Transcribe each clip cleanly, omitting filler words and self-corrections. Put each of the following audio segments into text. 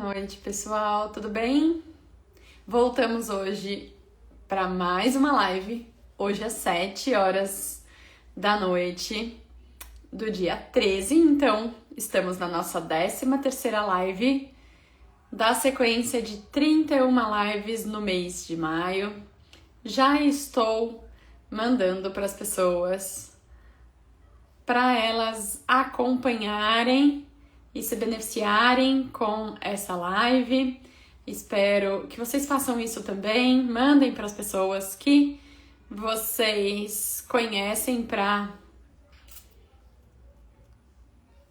noite, pessoal, tudo bem? Voltamos hoje para mais uma live. Hoje às 7 horas da noite do dia 13, então estamos na nossa 13ª live da sequência de 31 lives no mês de maio. Já estou mandando para as pessoas para elas acompanharem e se beneficiarem com essa live. Espero que vocês façam isso também. Mandem para as pessoas que vocês conhecem para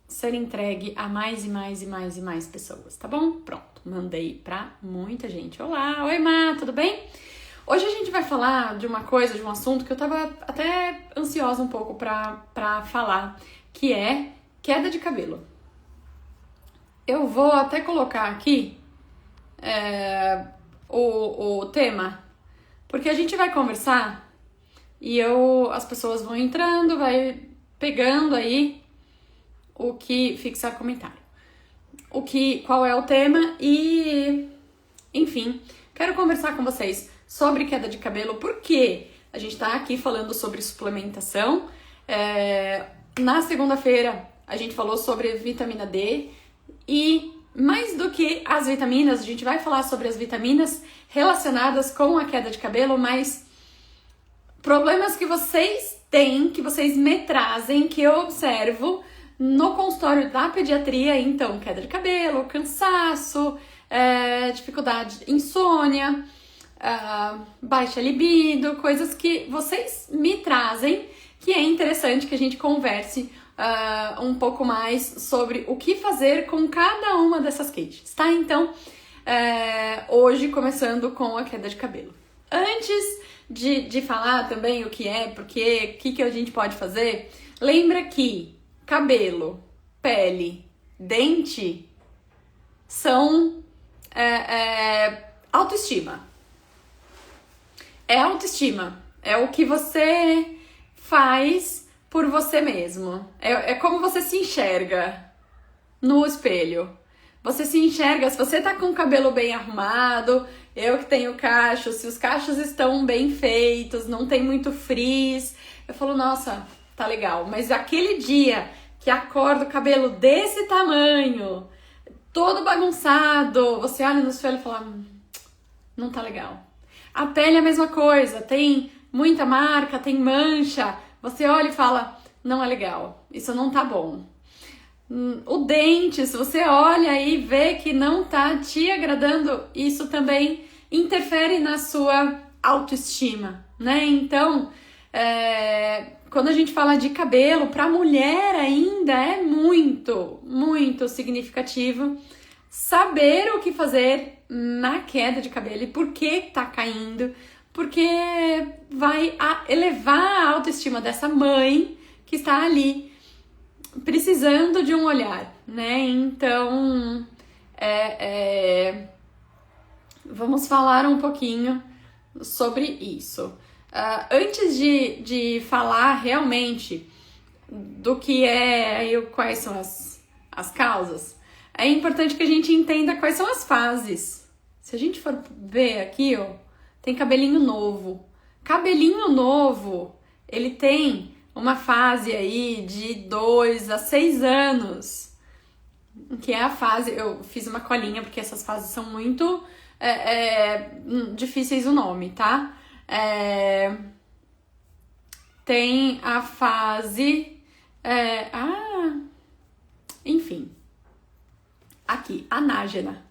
ser entregue a mais e mais pessoas, tá bom? Pronto, mandei para muita gente. Olá, oi Má, tudo bem? Hoje a gente vai falar de uma coisa, de um assunto que eu tava até ansiosa um pouco para falar, que é queda de cabelo. Eu vou até colocar aqui o tema, porque a gente vai conversar e as pessoas vão entrando, vai pegando aí o que fixar comentário. Qual é o tema e, enfim, quero conversar com vocês sobre queda de cabelo, porque a gente tá aqui falando sobre suplementação. Na segunda-feira a gente falou sobre vitamina D. E mais do que as vitaminas, a gente vai falar sobre as vitaminas relacionadas com a queda de cabelo, mas problemas que vocês têm, que vocês me trazem, que eu observo no consultório da pediatria. Então, queda de cabelo, cansaço, dificuldade, insônia, baixa libido, coisas que vocês me trazem, que é interessante que a gente converse um pouco mais sobre o que fazer com cada uma dessas queixas, tá? Então, hoje começando com a queda de cabelo. Antes de falar também o que é, porque, o que a gente pode fazer, lembra que cabelo, pele, dente são autoestima. É autoestima, é o que você faz por você mesmo. É como você se enxerga no espelho. Você se enxerga, se você tá com o cabelo bem arrumado, eu que tenho cachos, se os cachos estão bem feitos, não tem muito frizz, eu falo, nossa, tá legal. Mas aquele dia que acorda o cabelo desse tamanho, todo bagunçado, você olha no espelho e fala, não tá legal. A pele é a mesma coisa, tem muita marca, tem mancha. Você olha e fala, não é legal, isso não tá bom. O dente, se você olha e vê que não tá te agradando, isso também interfere na sua autoestima, né? Então, quando a gente fala de cabelo, pra mulher ainda é muito significativo saber o que fazer na queda de cabelo e por que tá caindo, porque vai elevar a autoestima dessa mãe que está ali precisando de um olhar, né? Então, vamos falar um pouquinho sobre isso. Antes de falar realmente do que quais são as causas, é importante que a gente entenda quais são as fases. Se a gente for ver aqui, ó, tem cabelinho novo. Cabelinho novo, ele tem uma fase aí de 2 a 6 anos, que é a fase... Eu fiz uma colinha porque essas fases são muito difíceis o nome, tá? Tem a fase... enfim. Aqui, anágena.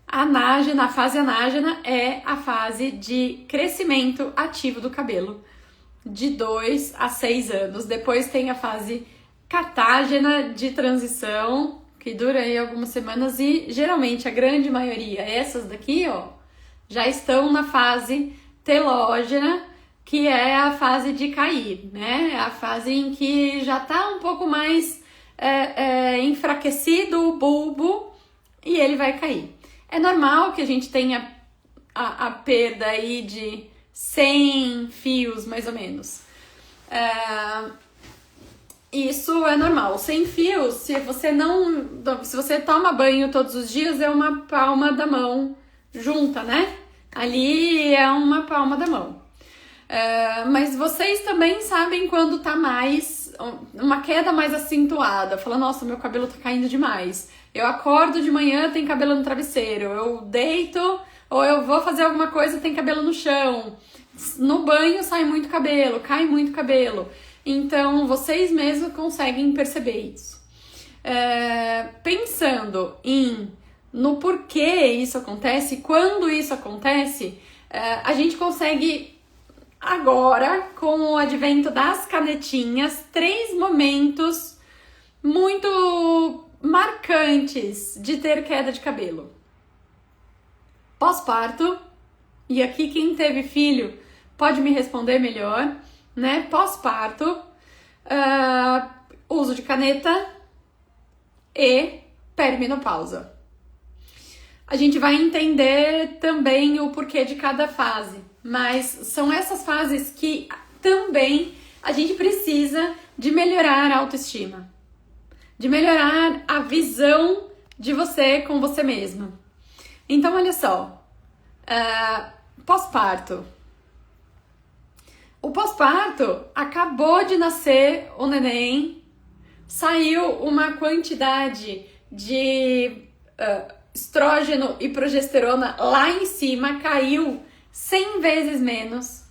A fase anágena é a fase de crescimento ativo do cabelo, de 2 a 6 anos. Depois tem a fase catágena de transição, que dura aí algumas semanas, e geralmente a grande maioria, essas daqui, ó, já estão na fase telógena, que é a fase de cair, né? É a fase em que já tá um pouco mais enfraquecido o bulbo e ele vai cair. É normal que a gente tenha a perda aí de 100 fios, mais ou menos. isso é normal. Sem fios, se você toma banho todos os dias, é uma palma da mão junta, né? Ali é uma palma da mão. Mas vocês também sabem quando tá uma queda mais acentuada. Fala, nossa, meu cabelo tá caindo demais. Eu acordo de manhã, tem cabelo no travesseiro. Eu deito ou eu vou fazer alguma coisa, tem cabelo no chão. No banho sai muito cabelo, cai muito cabelo. Então, vocês mesmos conseguem perceber isso. Pensando no porquê isso acontece, quando isso acontece, a gente consegue agora, com o advento das canetinhas, 3 momentos muito marcantes de ter queda de cabelo. Pós-parto, e aqui quem teve filho pode me responder melhor, né? Pós-parto, uso de caneta e perimenopausa. A gente vai entender também o porquê de cada fase, mas são essas fases que também a gente precisa de melhorar a autoestima, de melhorar a visão de você com você mesma. Então, olha só, pós-parto. O pós-parto, acabou de nascer o neném, saiu uma quantidade de estrógeno e progesterona lá em cima, caiu 100 vezes menos.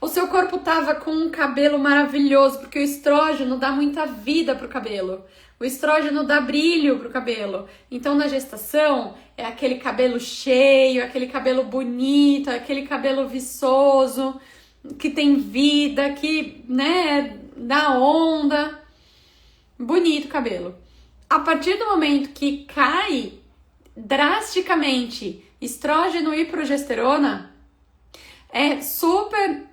O seu corpo tava com um cabelo maravilhoso, porque o estrógeno dá muita vida pro cabelo. O estrógeno dá brilho pro cabelo. Então, na gestação, é aquele cabelo cheio, aquele cabelo bonito, aquele cabelo viçoso, que tem vida, que, né, dá onda. Bonito o cabelo. A partir do momento que cai drasticamente estrógeno e progesterona, é super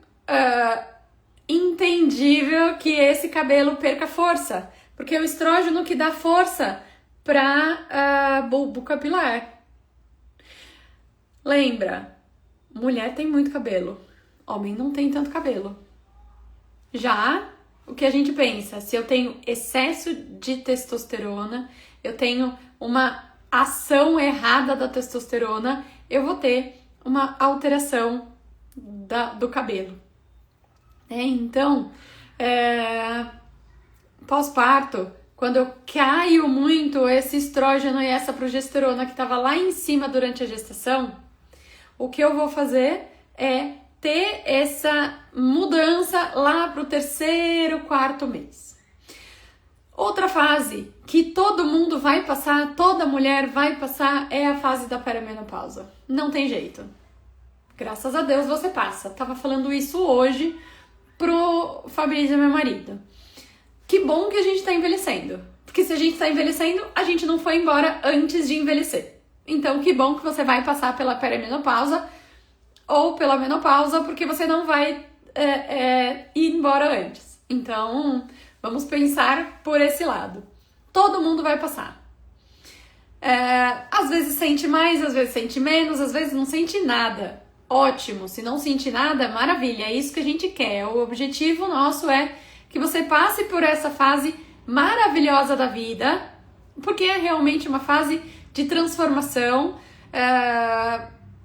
entendível que esse cabelo perca força, porque é o estrógeno que dá força para bulbo capilar. Lembra, mulher tem muito cabelo, homem não tem tanto cabelo. Já o que a gente pensa, se eu tenho excesso de testosterona, eu tenho uma ação errada da testosterona, eu vou ter uma alteração do cabelo. Então, pós-parto, quando eu caio muito esse estrógeno e essa progesterona que estava lá em cima durante a gestação, o que eu vou fazer é ter essa mudança lá para o 3º, 4º mês. Outra fase que todo mundo vai passar, toda mulher vai passar, é a fase da perimenopausa. Não tem jeito. Graças a Deus você passa. Tava falando isso hoje pro Fabrício, meu marido. Que bom que a gente tá envelhecendo. Porque se a gente tá envelhecendo, a gente não foi embora antes de envelhecer. Então, que bom que você vai passar pela perimenopausa ou pela menopausa, porque você não vai ir embora antes. Então, vamos pensar por esse lado. Todo mundo vai passar. Às vezes sente mais, às vezes sente menos, às vezes não sente nada. Ótimo, se não sentir nada, maravilha, é isso que a gente quer. O objetivo nosso é que você passe por essa fase maravilhosa da vida, porque é realmente uma fase de transformação,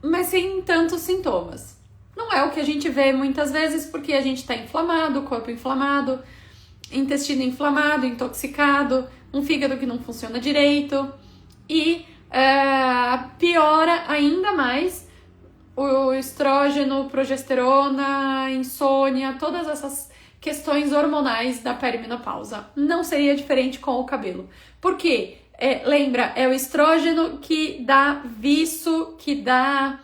mas sem tantos sintomas. Não é o que a gente vê muitas vezes, porque a gente está inflamado, corpo inflamado, intestino inflamado, intoxicado, um fígado que não funciona direito, e piora ainda mais o estrógeno, progesterona, insônia, todas essas questões hormonais da perimenopausa. Não seria diferente com o cabelo. Por quê? Lembra, é o estrógeno que dá viço, que dá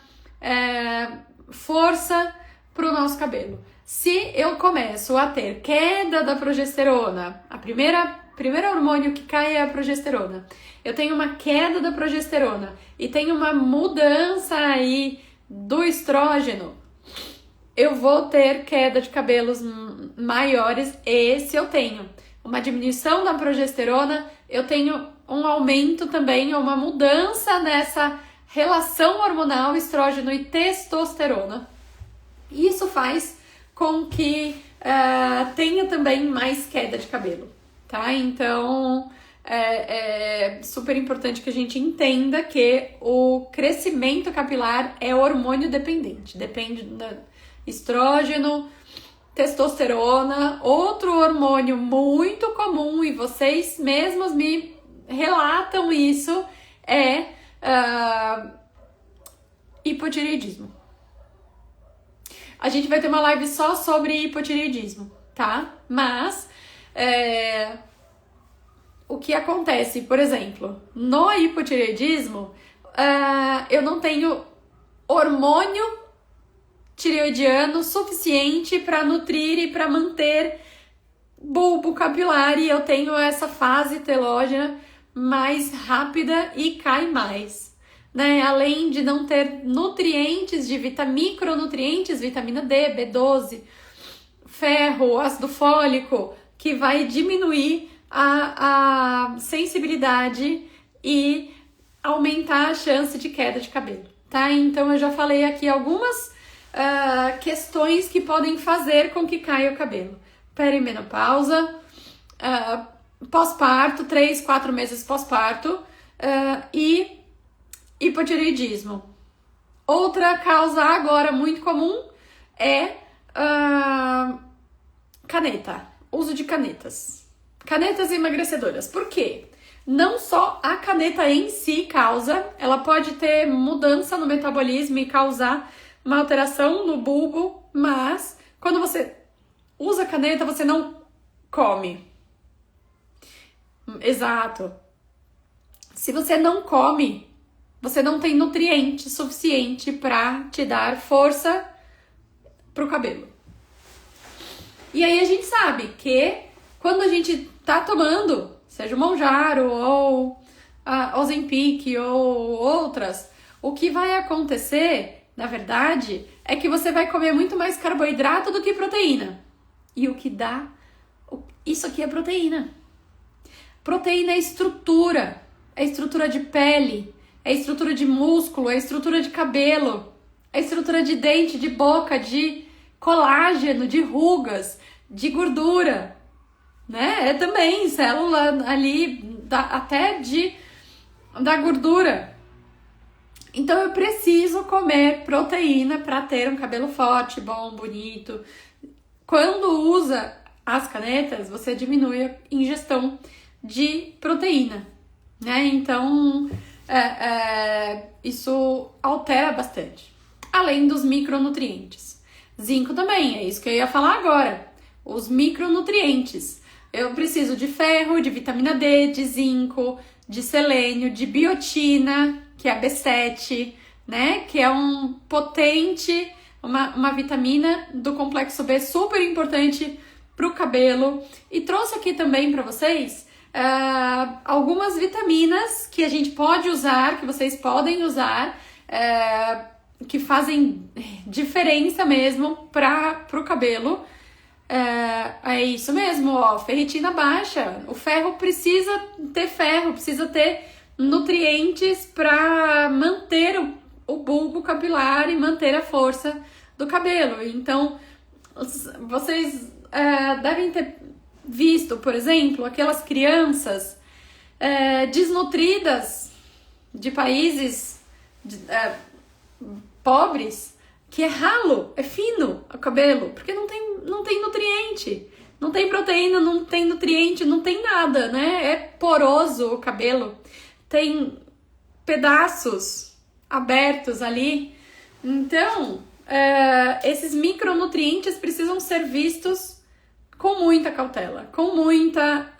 força para o nosso cabelo. Se eu começo a ter queda da progesterona, primeiro hormônio que cai é a progesterona. Eu tenho uma queda da progesterona e tenho uma mudança aí do estrógeno, eu vou ter queda de cabelos maiores. E se eu tenho uma diminuição da progesterona, eu tenho um aumento também, uma mudança nessa relação hormonal estrógeno e testosterona. Isso faz com que tenha também mais queda de cabelo, tá? Então, é super importante que a gente entenda que o crescimento capilar é hormônio dependente, depende do estrógeno, testosterona, outro hormônio muito comum, e vocês mesmos me relatam isso, é hipotireoidismo. A gente vai ter uma live só sobre hipotireoidismo, tá? Mas o que acontece, por exemplo, no hipotireoidismo, eu não tenho hormônio tireoidiano suficiente para nutrir e para manter bulbo capilar, e eu tenho essa fase telógena mais rápida e cai mais, né? Além de não ter nutrientes de micronutrientes, vitamina D, B12, ferro, ácido fólico, que vai diminuir a sensibilidade e aumentar a chance de queda de cabelo, tá? Então eu já falei aqui algumas questões que podem fazer com que caia o cabelo. Perimenopausa, pós-parto, 3, 4 meses pós-parto, e hipotireoidismo. Outra causa agora muito comum é caneta, uso de canetas. Canetas emagrecedoras. Por quê? Não só a caneta em si causa, ela pode ter mudança no metabolismo e causar uma alteração no bulbo, mas quando você usa caneta, você não come. Exato. Se você não come, você não tem nutriente suficiente para te dar força pro cabelo. E aí a gente sabe que quando a gente tá tomando, seja o Mounjaro ou a Ozempic ou outras, o que vai acontecer, na verdade, é que você vai comer muito mais carboidrato do que proteína. E o que dá... Isso aqui é proteína. Proteína é estrutura de pele, é estrutura de músculo, é estrutura de cabelo, é estrutura de dente, de boca, de colágeno, de rugas, de gordura, né? É também célula ali, até da gordura. Então eu preciso comer proteína para ter um cabelo forte, bom, bonito. Quando usa as canetas, você diminui a ingestão de proteína, né? Então isso altera bastante. Além dos micronutrientes. Zinco também, é isso que eu ia falar agora. Os micronutrientes. Eu preciso de ferro, de vitamina D, de zinco, de selênio, de biotina, que é a B7, né? Que é um potente, uma vitamina do complexo B super importante para o cabelo. E trouxe aqui também para vocês algumas vitaminas que a gente pode usar, que vocês podem usar, que fazem diferença mesmo para o cabelo. É isso mesmo, ó, ferritina baixa. O ferro precisa ter nutrientes para manter o bulbo capilar e manter a força do cabelo. Então, vocês devem ter visto, por exemplo, aquelas crianças desnutridas de países pobres, que é ralo, é fino o cabelo, porque não tem nutriente, não tem proteína, não tem nutriente, não tem nada, né? É poroso o cabelo, tem pedaços abertos ali. Então, esses micronutrientes precisam ser vistos com muita cautela, com muita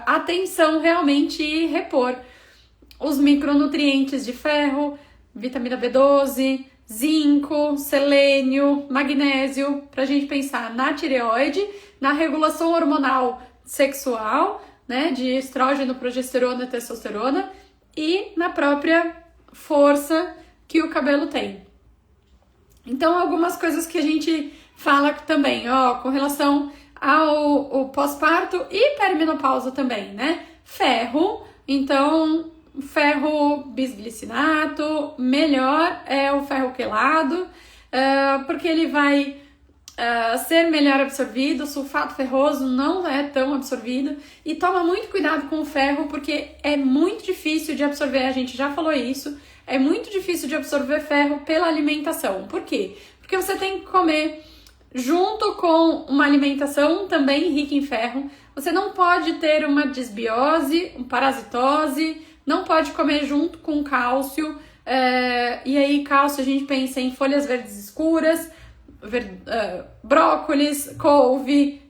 atenção realmente, e repor os micronutrientes de ferro, vitamina B12, zinco, selênio, magnésio, pra gente pensar na tireoide, na regulação hormonal sexual, né, de estrógeno, progesterona e testosterona, e na própria força que o cabelo tem. Então, algumas coisas que a gente fala também, ó, com relação ao pós-parto e perimenopausa também, né? Ferro, então, ferro bisglicinato, melhor é o ferro quelado, porque ele vai ser melhor absorvido, o sulfato ferroso não é tão absorvido, e toma muito cuidado com o ferro, porque é muito difícil de absorver, a gente já falou isso, é muito difícil de absorver ferro pela alimentação. Por quê? Porque você tem que comer junto com uma alimentação também rica em ferro. Você não pode ter uma disbiose, uma parasitose, não pode comer junto com cálcio. E aí, cálcio, a gente pensa em folhas verdes escuras, brócolis, couve,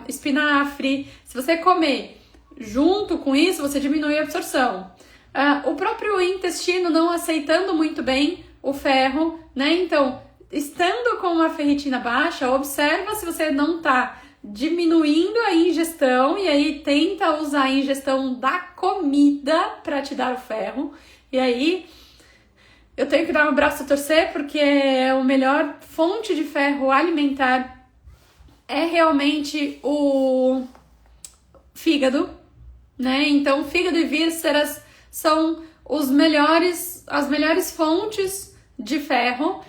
espinafre. Se você comer junto com isso, você diminui a absorção. O próprio intestino não aceitando muito bem o ferro, né? Então, estando com uma ferritina baixa, observa se você não está diminuindo a ingestão, e aí tenta usar a ingestão da comida para te dar o ferro. E aí eu tenho que dar um braço a torcer, porque a melhor fonte de ferro alimentar é realmente o fígado, né? Então, fígado e vísceras são as melhores fontes de ferro,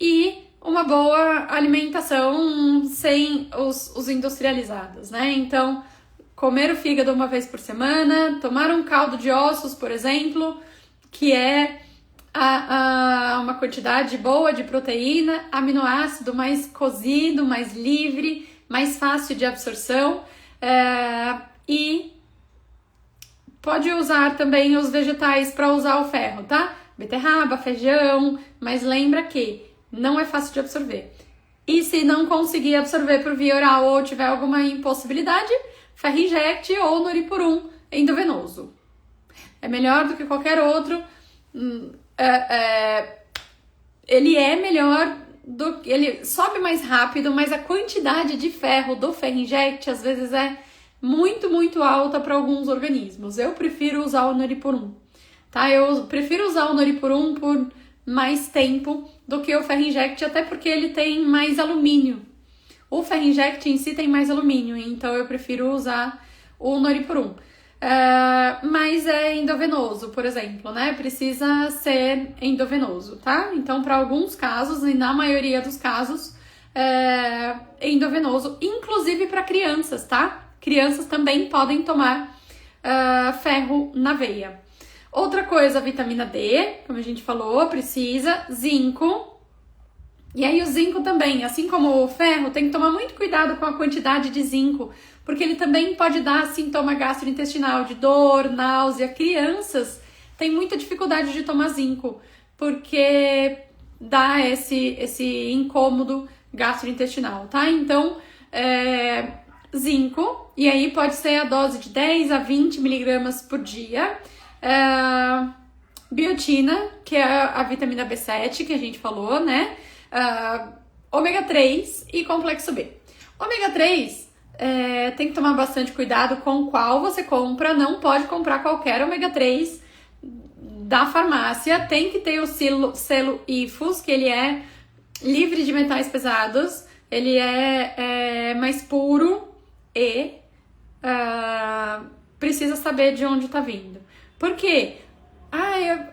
e uma boa alimentação sem os industrializados, né? Então, comer o fígado uma vez por semana, tomar um caldo de ossos, por exemplo, que é uma quantidade boa de proteína, aminoácido mais cozido, mais livre, mais fácil de absorção, e pode usar também os vegetais para usar o ferro, tá? Beterraba, feijão, mas lembra que não é fácil de absorver. E se não conseguir absorver por via oral ou tiver alguma impossibilidade, Ferrinject ou Noripurum endovenoso. É melhor do que qualquer outro. Ele é melhor, ele sobe mais rápido, mas a quantidade de ferro do Ferrinject às vezes é muito, muito alta para alguns organismos. Eu prefiro usar o Noripurum, tá? Eu prefiro usar o Noripurum por mais tempo do que o Ferrinject, até porque ele tem mais alumínio. O Ferrinject em si tem mais alumínio, então eu prefiro usar o Noripurum. Mas é endovenoso, por exemplo, né? Precisa ser endovenoso, tá? Então, para alguns casos, e na maioria dos casos, é endovenoso, inclusive para crianças, tá? Crianças também podem tomar ferro na veia. Outra coisa, vitamina D, como a gente falou, precisa, zinco. E aí o zinco também, assim como o ferro, tem que tomar muito cuidado com a quantidade de zinco, porque ele também pode dar sintoma gastrointestinal de dor, náusea. Crianças têm muita dificuldade de tomar zinco, porque dá esse incômodo gastrointestinal, tá? Então, zinco, e aí pode ser a dose de 10 a 20 miligramas por dia. Biotina, que é a vitamina B7 que a gente falou, né? Ômega 3 e complexo B. Ômega 3, tem que tomar bastante cuidado com qual você compra. Não pode comprar qualquer ômega 3 da farmácia. Tem que ter o selo IFUS, que ele é livre de metais pesados. Ele é mais puro e precisa saber de onde está vindo. Por quê?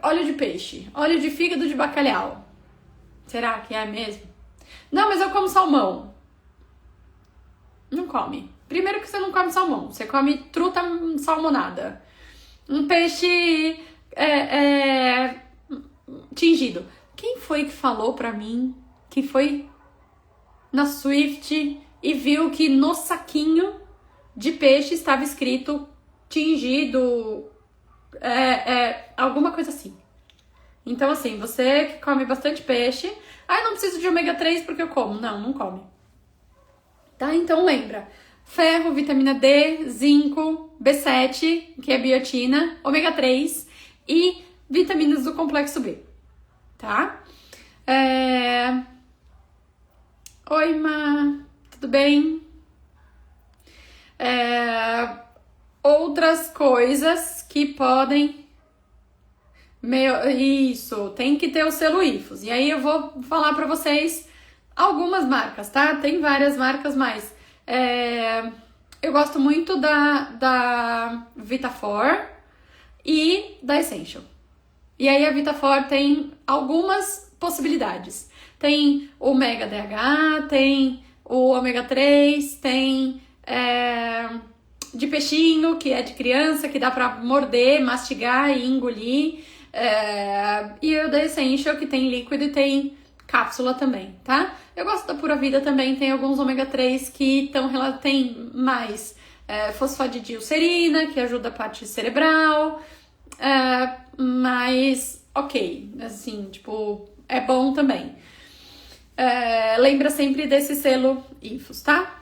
Óleo de peixe, óleo de fígado de bacalhau. Será que é mesmo? Não, mas eu como salmão. Não come. Primeiro que você não come salmão, você come truta salmonada. Um peixe tingido. Quem foi que falou pra mim que foi na Swift e viu que no saquinho de peixe estava escrito tingido, alguma coisa assim? Então, assim, você que come bastante peixe, eu não preciso de ômega 3 porque eu como. Não, não come. Tá? Então, lembra. Ferro, vitamina D, zinco, B7, que é biotina, ômega 3 e vitaminas do complexo B. Tá? Oi, Ma. Tudo bem? Outras coisas que podem... Isso, tem que ter o selo IFUS. E aí eu vou falar pra vocês algumas marcas, tá? Tem várias marcas, mas eu gosto muito da Vitafor e da Essential. E aí a Vitafor tem algumas possibilidades. Tem o Mega DH, tem o ômega 3, tem de peixinho, que é de criança, que dá pra morder, mastigar e engolir. E o da Essential, que tem líquido e tem cápsula também, tá? Eu gosto da Pura Vida também, tem alguns ômega 3 que tem mais fosfatidilcerina, que ajuda a parte cerebral, mas ok, assim, tipo, é bom também. Lembra sempre desse selo IFOS, tá?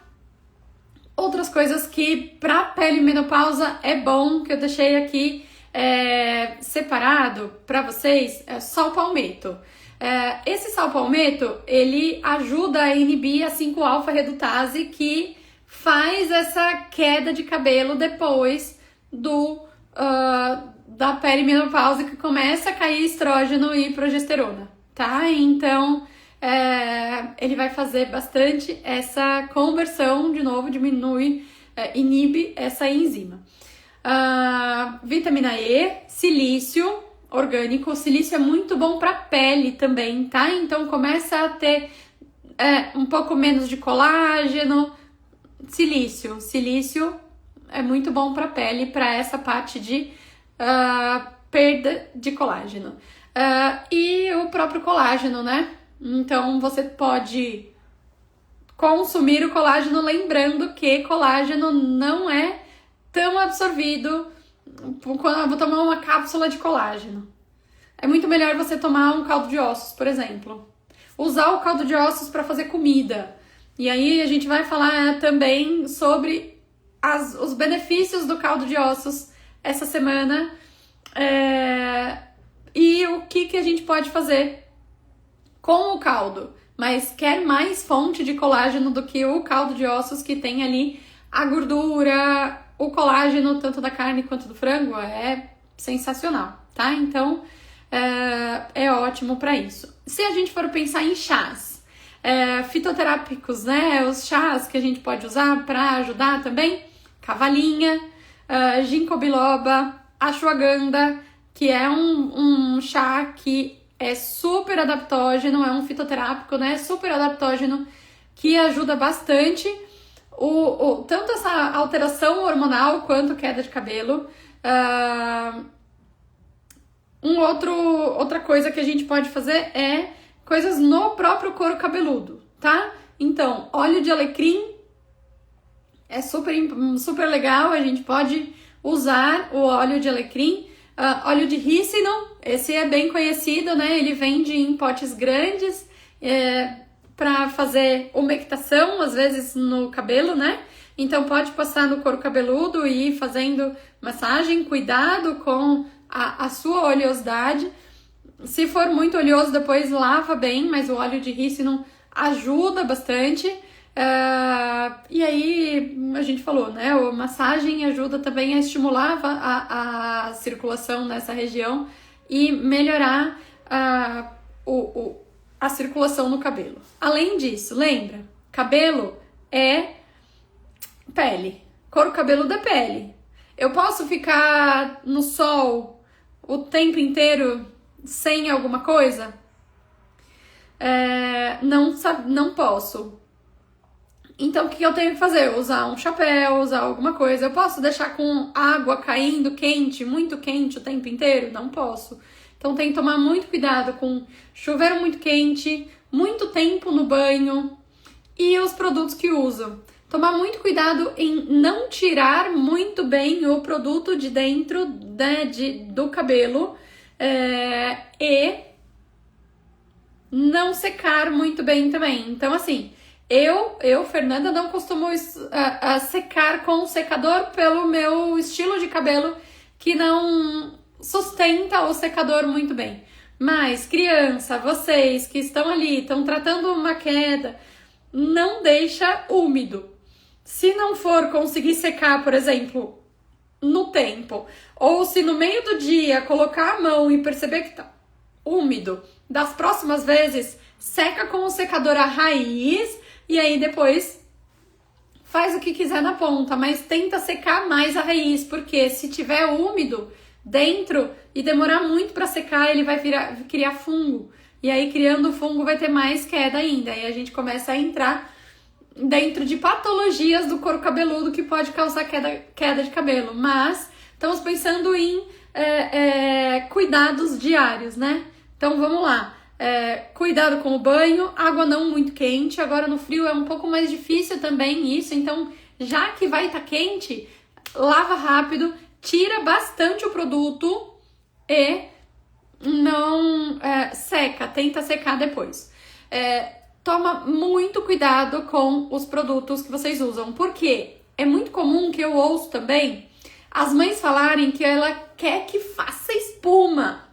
Outras coisas que pra pele menopausa é bom, que eu deixei aqui separado pra vocês, é sal palmeto. Esse sal palmeto, ele ajuda a inibir a 5-alfa-redutase, que faz essa queda de cabelo depois da pele menopausa, que começa a cair estrógeno e progesterona, tá? Então, ele vai fazer bastante essa conversão, de novo, inibe essa enzima. Vitamina E, silício orgânico. O silício é muito bom para pele também, tá? Então começa a ter um pouco menos de colágeno. Silício é muito bom para pele, para essa parte de perda de colágeno. E o próprio colágeno, né? Então você pode consumir o colágeno, lembrando que colágeno não é tão absorvido quando eu vou tomar uma cápsula de colágeno. É muito melhor você tomar um caldo de ossos, por exemplo. Usar o caldo de ossos para fazer comida. E aí a gente vai falar também sobre os benefícios do caldo de ossos essa semana. E o que a gente pode fazer com o caldo. Mas quer mais fonte de colágeno do que o caldo de ossos, que tem ali a gordura, o colágeno, tanto da carne quanto do frango, é sensacional, tá? Então, é ótimo para isso. Se a gente for pensar em chás fitoterápicos, né? Os chás que a gente pode usar para ajudar também, cavalinha, ginkgo biloba, ashwagandha, que é um chá que é super adaptógeno, é um fitoterápico, né? Super adaptógeno, que ajuda bastante tanto essa alteração hormonal quanto queda de cabelo. Outra coisa que a gente pode fazer é coisas no próprio couro cabeludo, tá? Então, óleo de alecrim é super legal, a gente pode usar o óleo de alecrim. Óleo de rícino, esse é bem conhecido, né? Ele vende em potes grandes para fazer umectação, às vezes no cabelo, né? Então pode passar no couro cabeludo e ir fazendo massagem. Cuidado com a sua oleosidade. Se for muito oleoso, depois lava bem, mas o óleo de rícino ajuda bastante. E aí, a gente falou, né? A massagem ajuda também a estimular a circulação nessa região e melhorar a circulação no cabelo. Além disso, lembra? Cabelo é pele. Couro cabeludo é pele. Eu posso ficar no sol o tempo inteiro sem alguma coisa? Não posso. Então, o que eu tenho que fazer? Usar um chapéu, usar alguma coisa. Eu posso deixar com água caindo quente, muito quente o tempo inteiro? Não posso. Então, tem que tomar muito cuidado com chuveiro muito quente, muito tempo no banho e os produtos que uso. Tomar muito cuidado em não tirar muito bem o produto de dentro do cabelo e não secar muito bem também. Então, assim, eu, Fernanda, não costumo secar com secador pelo meu estilo de cabelo, que não sustenta o secador muito bem. Mas, criança, vocês que estão ali, estão tratando uma queda, não deixa úmido. Se não for conseguir secar, por exemplo, no tempo, ou se no meio do dia colocar a mão e perceber que tá úmido, das próximas vezes, seca com o secador a raiz. E aí depois faz o que quiser na ponta, mas tenta secar mais a raiz, porque se tiver úmido, dentro e demorar muito para secar, ele vai criar fungo. E aí, criando fungo, vai ter mais queda ainda. Aí a gente começa a entrar dentro de patologias do couro cabeludo que pode causar queda de cabelo. Mas estamos pensando em cuidados diários, né? Então vamos lá. Cuidado com o banho, água não muito quente. Agora no frio é um pouco mais difícil também isso. Então, já que vai estar quente, lava rápido, tira bastante o produto e não seca, tenta secar depois. Toma muito cuidado com os produtos que vocês usam, porque é muito comum que eu ouço também as mães falarem que ela quer que faça espuma.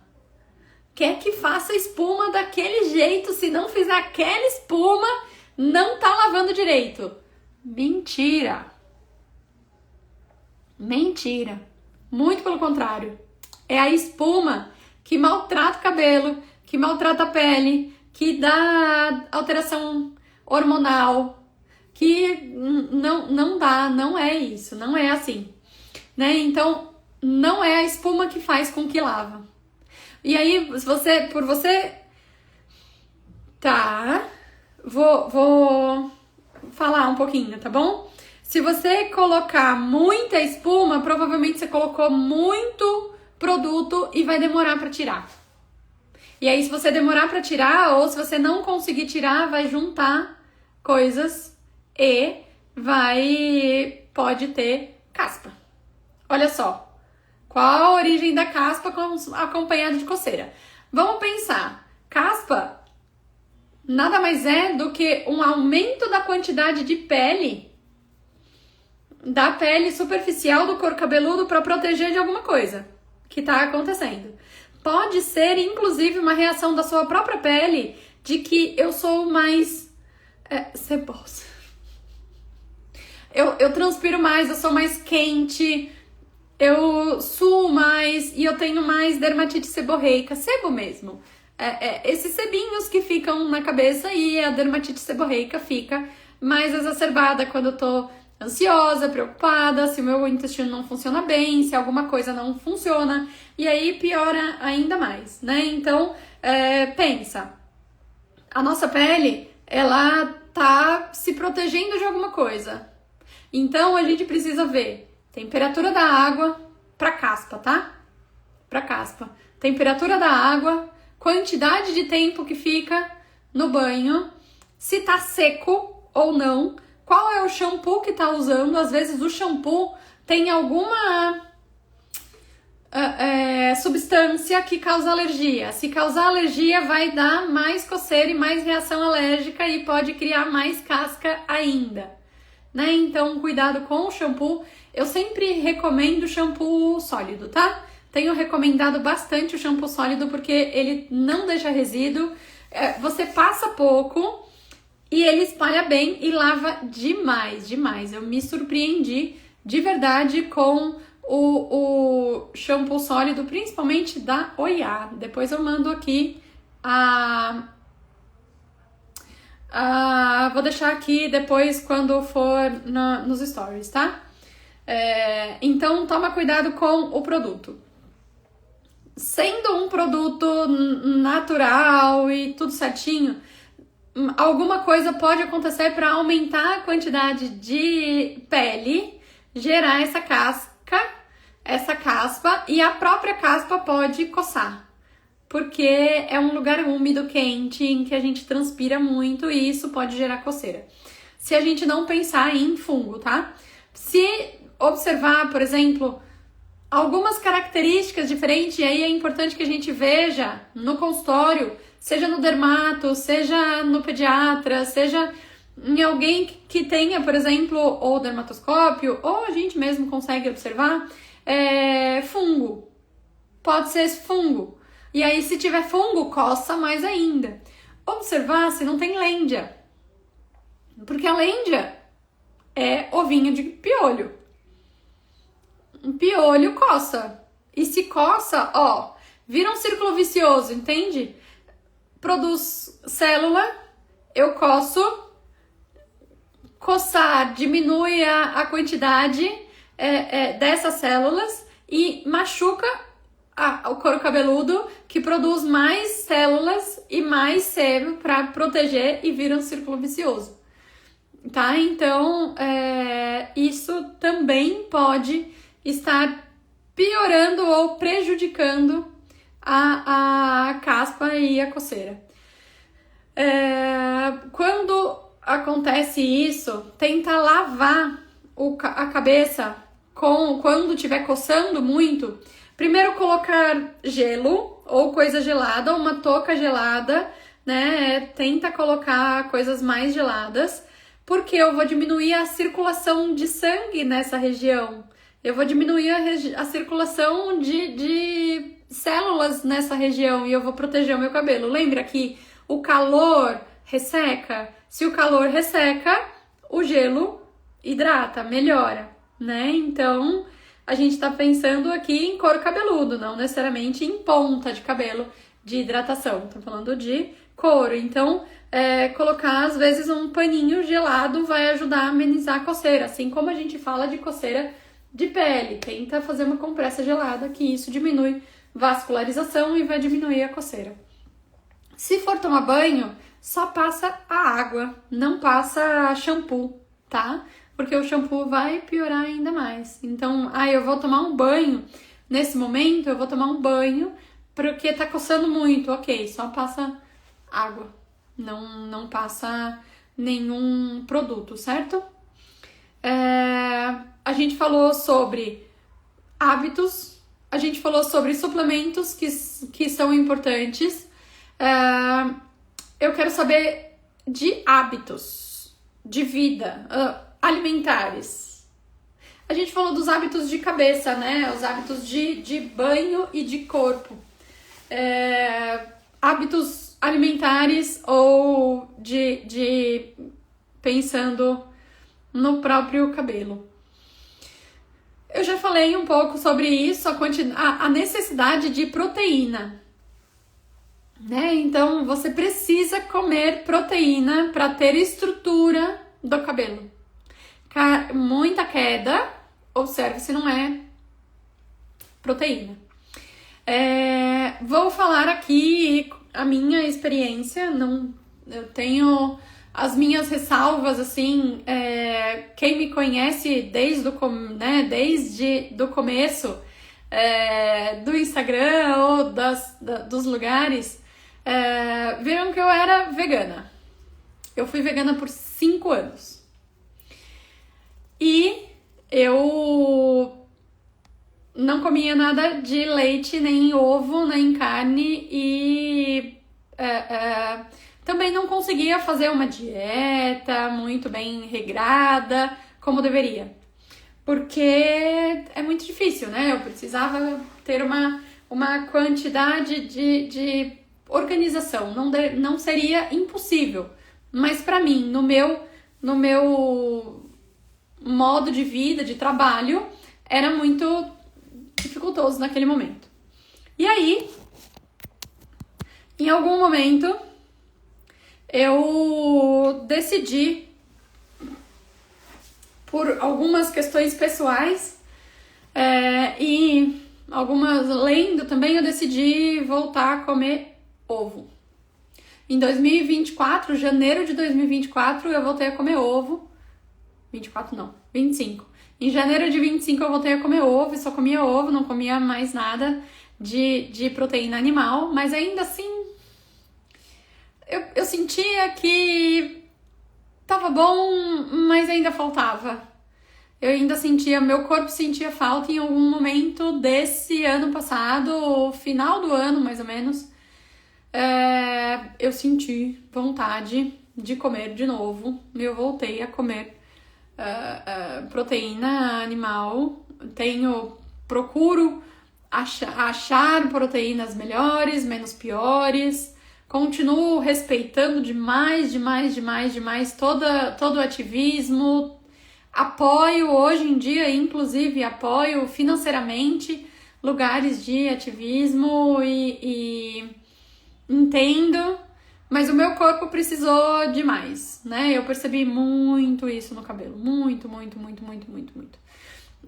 Quer que faça espuma daquele jeito, se não fizer aquela espuma, não tá lavando direito. Mentira. Mentira. Muito pelo contrário. É a espuma que maltrata o cabelo, que maltrata a pele, que dá alteração hormonal, que não dá, não é isso, não é assim, né? Então, não é a espuma que faz com que lava. E aí, tá, vou falar um pouquinho, tá bom? Se você colocar muita espuma, provavelmente você colocou muito produto e vai demorar para tirar. E aí, se você demorar para tirar, ou se você não conseguir tirar, vai juntar coisas e pode ter caspa. Olha só, qual a origem da caspa acompanhada de coceira? Vamos pensar, caspa nada mais é do que um aumento da quantidade de pele, da pele superficial do couro cabeludo para proteger de alguma coisa que está acontecendo. Pode ser, inclusive, uma reação da sua própria pele de que eu sou mais sebosa. Eu transpiro mais, eu sou mais quente, eu suo mais e eu tenho mais dermatite seborreica, sebo mesmo. Esses sebinhos que ficam na cabeça e a dermatite seborreica fica mais exacerbada quando eu tô ansiosa, preocupada, se o meu intestino não funciona bem, se alguma coisa não funciona, e aí piora ainda mais, né? Então, pensa, a nossa pele, ela tá se protegendo de alguma coisa. Então, a gente precisa ver temperatura da água pra caspa, tá? Pra caspa. Temperatura da água, quantidade de tempo que fica no banho, se tá seco ou não, qual é o shampoo que tá usando. Às vezes o shampoo tem alguma substância que causa alergia. Se causar alergia, vai dar mais coceira e mais reação alérgica e pode criar mais casca ainda, né? Então, cuidado com o shampoo. Eu sempre recomendo shampoo sólido, tá? Tenho recomendado bastante o shampoo sólido porque ele não deixa resíduo, você passa pouco e ele espalha bem e lava demais, demais. Eu me surpreendi de verdade com o shampoo sólido, principalmente da Oiá. Depois eu mando aqui vou deixar aqui depois quando for nos stories, tá? Então toma cuidado com o produto. Sendo um produto natural e tudo certinho, alguma coisa pode acontecer para aumentar a quantidade de pele, gerar essa caspa, e a própria caspa pode coçar, porque é um lugar úmido, quente, em que a gente transpira muito e isso pode gerar coceira. Se a gente não pensar em fungo, tá? Se observar, por exemplo, algumas características diferentes, e aí é importante que a gente veja no consultório, seja no dermato, seja no pediatra, seja em alguém que tenha, por exemplo, ou dermatoscópio, ou a gente mesmo consegue observar, fungo. Pode ser fungo. E aí, se tiver fungo, coça mais ainda. Observar se não tem lêndia. Porque a lêndia é ovinho de piolho. Piolho coça. E se coça, vira um círculo vicioso, entende? Produz célula, eu coço, coçar diminui a quantidade dessas células e machuca o couro cabeludo que produz mais células e mais sebo para proteger e vira um círculo vicioso, tá? Então, isso também pode estar piorando ou prejudicando a caspa e a coceira. Quando acontece isso, tenta lavar a cabeça quando estiver coçando muito. Primeiro colocar gelo ou coisa gelada, uma touca gelada, né? Tenta colocar coisas mais geladas, porque eu vou diminuir a circulação de sangue nessa região. Eu vou diminuir a circulação de células nessa região e eu vou proteger o meu cabelo. Lembra que o calor resseca? Se o calor resseca, o gelo hidrata, melhora, né? Então, a gente tá pensando aqui em couro cabeludo, não necessariamente em ponta de cabelo de hidratação. Tô falando de couro. Então, colocar às vezes um paninho gelado vai ajudar a amenizar a coceira. Assim como a gente fala de coceira de pele. Tenta fazer uma compressa gelada, que isso diminui vascularização e vai diminuir a coceira. Se for tomar banho, só passa a água, não passa shampoo, tá? Porque o shampoo vai piorar ainda mais. Então, eu vou tomar um banho. Nesse momento, eu vou tomar um banho porque tá coçando muito. Ok, só passa água. Não passa nenhum produto, certo? A gente falou sobre hábitos. A gente falou sobre suplementos que são importantes. Eu quero saber de hábitos de vida, alimentares. A gente falou dos hábitos de cabeça, né? Os hábitos de banho e de corpo. Hábitos alimentares ou de pensando no próprio cabelo. Eu já falei um pouco sobre isso, a necessidade de proteína, né? Então, você precisa comer proteína para ter estrutura do cabelo. Muita queda, observe se não é proteína. Vou falar aqui a minha experiência, eu tenho as minhas ressalvas, assim, quem me conhece desde o começo do Instagram ou dos lugares, viram que eu era vegana. Eu fui vegana por 5 anos. E eu não comia nada de leite, nem ovo, nem carne e também não conseguia fazer uma dieta muito bem regrada, como deveria. Porque é muito difícil, né? Eu precisava ter uma quantidade de organização. Não seria impossível. Mas para mim, no meu modo de vida, de trabalho, era muito dificultoso naquele momento. E aí, em algum momento, eu decidi, por algumas questões pessoais e algumas lendo também, eu decidi voltar a comer ovo. Em 2024, janeiro de 2024, eu voltei a comer ovo. 24 não, 25. Em janeiro de 25 eu voltei a comer ovo, e só comia ovo, não comia mais nada de proteína animal, mas ainda assim eu sentia que tava bom, mas ainda faltava. Eu ainda sentia, meu corpo sentia falta em algum momento desse ano passado, final do ano mais ou menos. Eu senti vontade de comer de novo. Eu voltei a comer proteína animal. Procuro achar proteínas melhores, menos piores. Continuo respeitando demais todo o ativismo. Apoio hoje em dia, inclusive apoio financeiramente lugares de ativismo e entendo, mas o meu corpo precisou de mais, né? Eu percebi muito isso no cabelo, muito.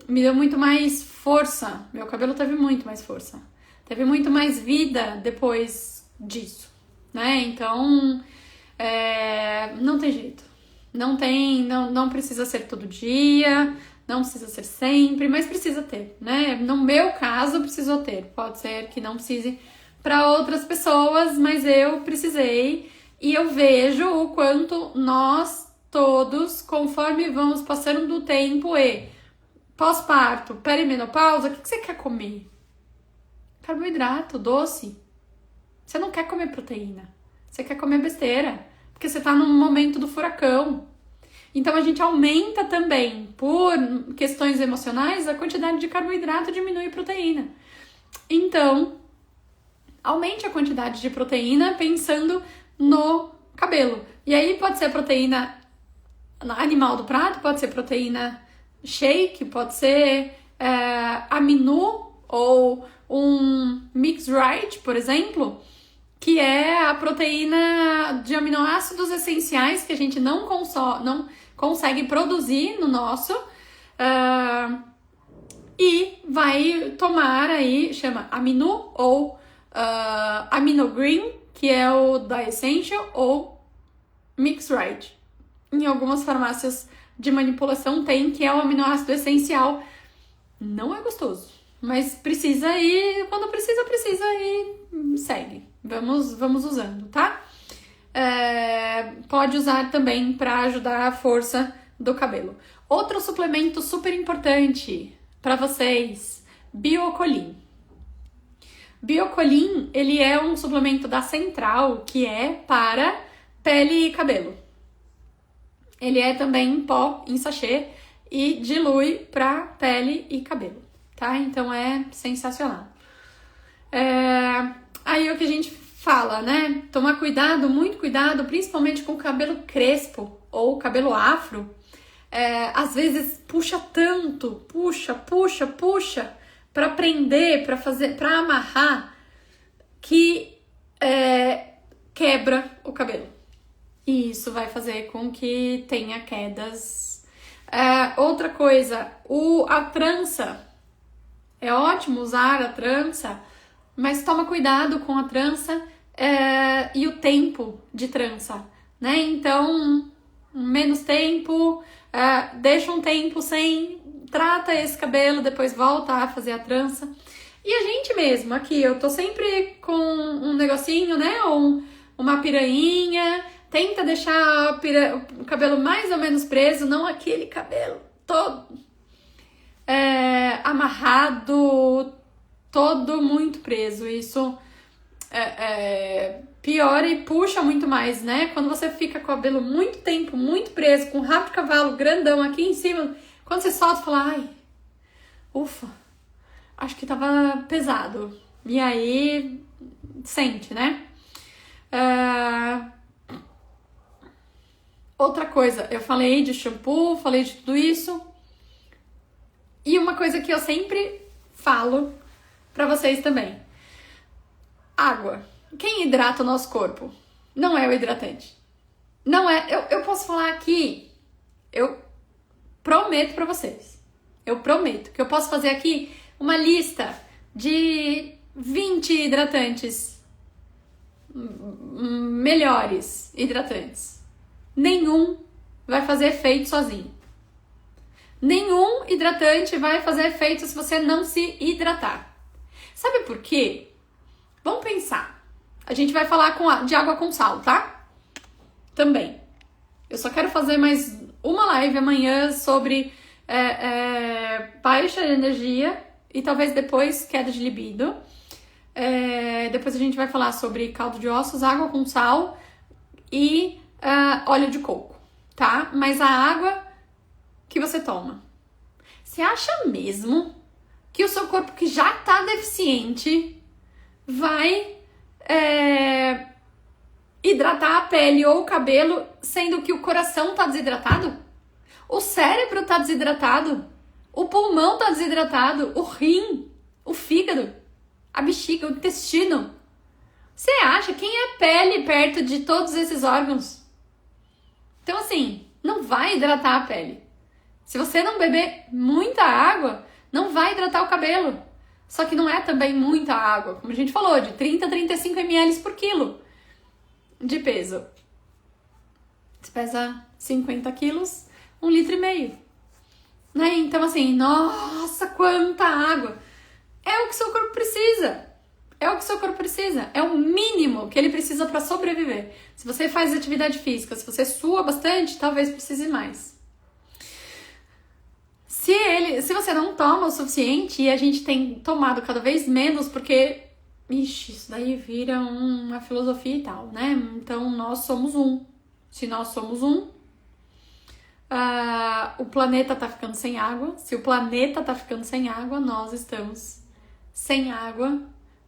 Me deu muito mais força, meu cabelo teve muito mais força. teve muito mais vida depois disso, né? Então, não tem jeito. Não precisa ser todo dia, não precisa ser sempre, mas precisa ter, né? No meu caso, precisou ter. Pode ser que não precise para outras pessoas, mas eu precisei. E eu vejo o quanto nós todos, conforme vamos passando do tempo e pós-parto, perimenopausa, o que você quer comer? Carboidrato, doce. Você não quer comer proteína. Você quer comer besteira, porque você tá num momento do furacão. Então a gente aumenta também, por questões emocionais, a quantidade de carboidrato diminui a proteína. Então, aumente a quantidade de proteína pensando no cabelo. E aí pode ser proteína animal do prato, pode ser proteína shake, pode ser aminu ou um mix right, por exemplo, que é a proteína de aminoácidos essenciais que a gente não consegue produzir no nosso e vai tomar aí, chama aminu ou amino green, que é o da Essential, ou mix right. Em algumas farmácias de manipulação tem, que é o aminoácido essencial. Não é gostoso, mas precisa e quando precisa e segue. Vamos usando, tá? Pode usar também para ajudar a força do cabelo. Outro suplemento super importante para vocês, Biocolin. Biocolin, ele é um suplemento da Central, que é para pele e cabelo. Ele é também em pó, em sachê, e dilui para pele e cabelo, tá? Então é sensacional. Aí é o que a gente fala, né? Tomar cuidado, muito cuidado, principalmente com o cabelo crespo ou cabelo afro. Às vezes puxa tanto, puxa, para prender, para fazer, para amarrar, que quebra o cabelo. E isso vai fazer com que tenha quedas. Outra coisa, a trança. É ótimo usar a trança, mas toma cuidado com a trança e o tempo de trança, né? Então, menos tempo, deixa um tempo sem, trata esse cabelo, depois volta a fazer a trança. E a gente mesmo, aqui, eu tô sempre com um negocinho, né? Ou uma pirainha, tenta deixar o cabelo mais ou menos preso, não aquele cabelo todo amarrado, todo muito preso. Isso piora e puxa muito mais, né? Quando você fica com o cabelo muito tempo, muito preso, com o rabo de cavalo grandão aqui em cima, quando você solta, fala, ai, ufa, acho que tava pesado. E aí, sente, né? Outra coisa, eu falei de shampoo, falei de tudo isso. E uma coisa que eu sempre falo pra vocês também. Água. Quem hidrata o nosso corpo? Não é o hidratante. Não é. Eu posso falar aqui, eu prometo pra vocês. Eu prometo que eu posso fazer aqui uma lista de 20 hidratantes melhores hidratantes. Nenhum vai fazer efeito sozinho. Nenhum hidratante vai fazer efeito se você não se hidratar. Sabe por quê? Vamos pensar. A gente vai falar de água com sal, tá? Também. Eu só quero fazer mais uma live amanhã sobre baixa energia e talvez depois queda de libido. Depois a gente vai falar sobre caldo de ossos, água com sal e óleo de coco, tá? Mas a água que você toma. Você acha mesmo que o seu corpo que já tá deficiente vai hidratar a pele ou o cabelo, sendo que o coração tá desidratado? O cérebro tá desidratado? O pulmão tá desidratado? O rim? O fígado? A bexiga? O intestino? Você acha? Quem é pele perto de todos esses órgãos? Então, assim, não vai hidratar a pele. Se você não beber muita água, não vai hidratar o cabelo. Só que não é também muita água, como a gente falou, de 30 a 35 ml por quilo de peso. Você pesa 50 quilos, 1,5 litro. Né? Então, assim, nossa, quanta água! É o que seu corpo precisa. É o que seu corpo precisa. É o mínimo que ele precisa para sobreviver. Se você faz atividade física, se você sua bastante, talvez precise mais. Se você não toma o suficiente, e a gente tem tomado cada vez menos, porque, isso daí vira uma filosofia e tal, né? Então, nós somos um. Se nós somos um, o planeta tá ficando sem água. Se o planeta tá ficando sem água, nós estamos sem água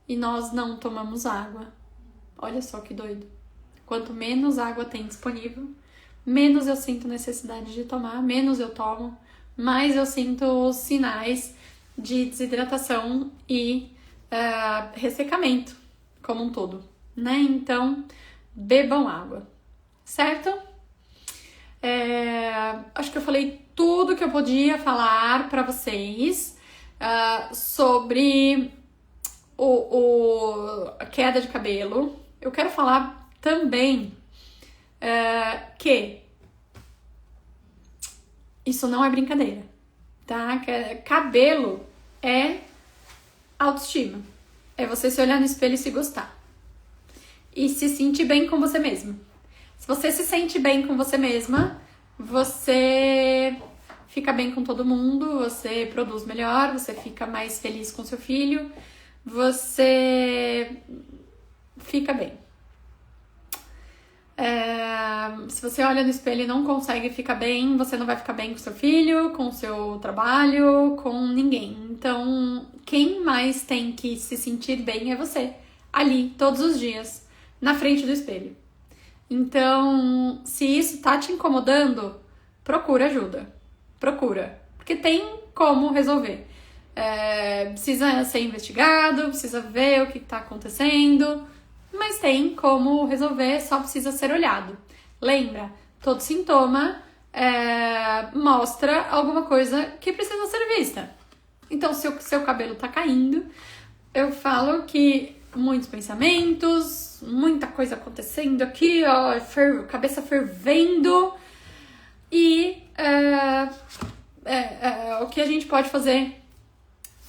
e nós não tomamos água. Olha só que doido. Quanto menos água tem disponível, menos eu sinto necessidade de tomar, menos eu tomo, mais eu sinto os sinais de desidratação e ressecamento como um todo, né? Então, bebam água, certo? Acho que eu falei tudo que eu podia falar para vocês sobre a queda de cabelo. Eu quero falar também que isso não é brincadeira, tá? Cabelo é autoestima. É você se olhar no espelho e se gostar. E se sentir bem com você mesma. Se você se sente bem com você mesma, você fica bem com todo mundo, você produz melhor, você fica mais feliz com seu filho, você fica bem. Se você olha no espelho e não consegue ficar bem, você não vai ficar bem com seu filho, com seu trabalho, com ninguém. Então, quem mais tem que se sentir bem é você, ali, todos os dias, na frente do espelho. Então, se isso tá te incomodando, procura ajuda. Procura. Porque tem como resolver. Precisa ser investigado, precisa ver o que tá acontecendo, mas tem como resolver, só precisa ser olhado. Lembra, todo sintoma mostra alguma coisa que precisa ser vista. Então, se o seu cabelo tá caindo, eu falo que muitos pensamentos, muita coisa acontecendo aqui, ó, cabeça fervendo, e o que a gente pode fazer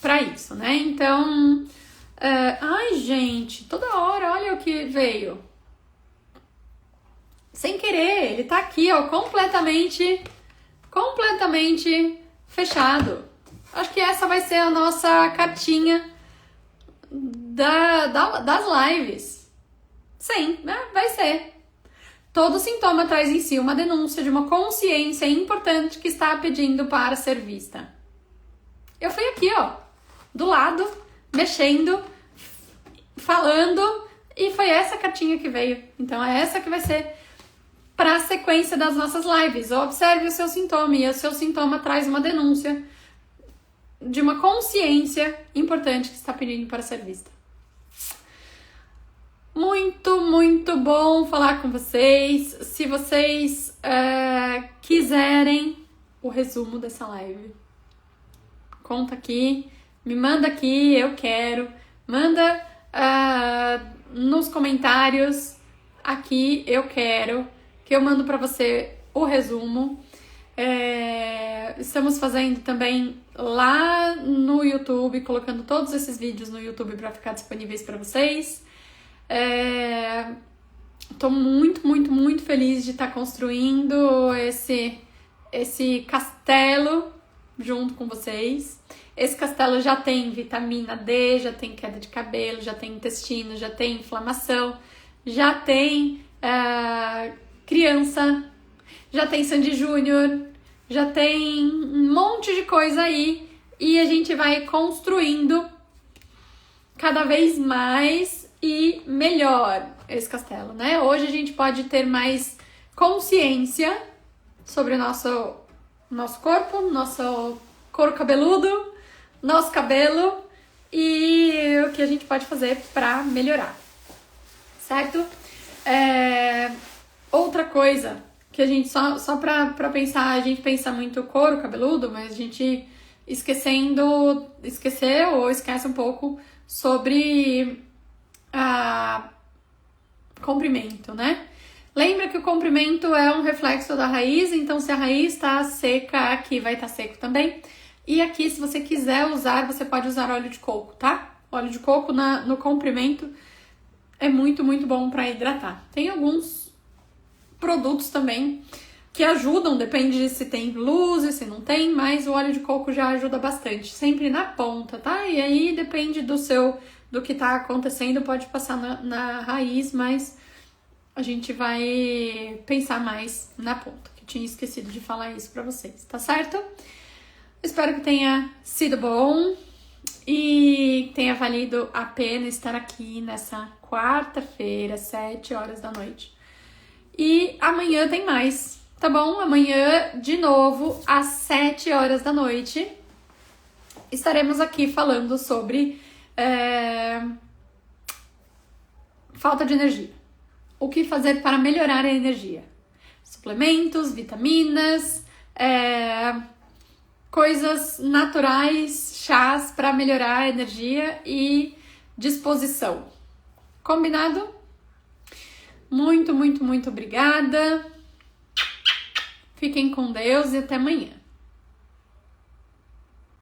pra isso, né? Então, ai, gente, toda hora, olha o que veio. Sem querer, ele tá aqui, ó, completamente fechado. Acho que essa vai ser a nossa cartinha das lives. Sim, vai ser. Todo sintoma traz em si uma denúncia de uma consciência importante que está pedindo para ser vista. Eu fui aqui, ó, do lado, mexendo, falando, e foi essa cartinha que veio. Então é essa que vai ser para a sequência das nossas lives. Observe o seu sintoma, e o seu sintoma traz uma denúncia de uma consciência importante que está pedindo para ser vista. Muito, muito bom falar com vocês. Se vocês quiserem o resumo dessa live, conta aqui, me manda aqui, eu quero. Manda nos comentários aqui, eu quero, que eu mando para você o resumo. Estamos fazendo também lá no YouTube, colocando todos esses vídeos no YouTube para ficar disponíveis para vocês. Tô muito, muito, muito feliz de estar construindo esse castelo junto com vocês. Esse castelo já tem vitamina D, já tem queda de cabelo, já tem intestino, já tem inflamação, já tem criança, já tem Sandy Júnior, já tem um monte de coisa aí, e a gente vai construindo cada vez mais e melhor esse castelo, né? Hoje a gente pode ter mais consciência sobre o nosso corpo, nosso couro cabeludo, nosso cabelo, e o que a gente pode fazer para melhorar, certo? Outra coisa que a gente, só pra pensar, a gente pensa muito couro cabeludo, mas a gente esqueceu ou esquece um pouco sobre comprimento, né? Lembra que o comprimento é um reflexo da raiz, então se a raiz está seca, aqui vai estar seco também. E aqui, se você quiser usar, você pode usar óleo de coco, tá? Óleo de coco no comprimento é muito, muito bom para hidratar. Tem alguns produtos também que ajudam, depende de se tem luz e se não tem, mas o óleo de coco já ajuda bastante, sempre na ponta, tá? E aí depende do que tá acontecendo, pode passar na raiz, mas a gente vai pensar mais na ponta, que eu tinha esquecido de falar isso pra vocês, tá certo? Espero que tenha sido bom e tenha valido a pena estar aqui nessa quarta-feira, 7 horas da noite. E amanhã tem mais, tá bom? Amanhã, de novo, às 7 horas da noite, estaremos aqui falando sobre falta de energia. O que fazer para melhorar a energia? Suplementos, vitaminas, coisas naturais, chás para melhorar a energia e disposição. Combinado? Muito, muito, muito obrigada. Fiquem com Deus e até amanhã.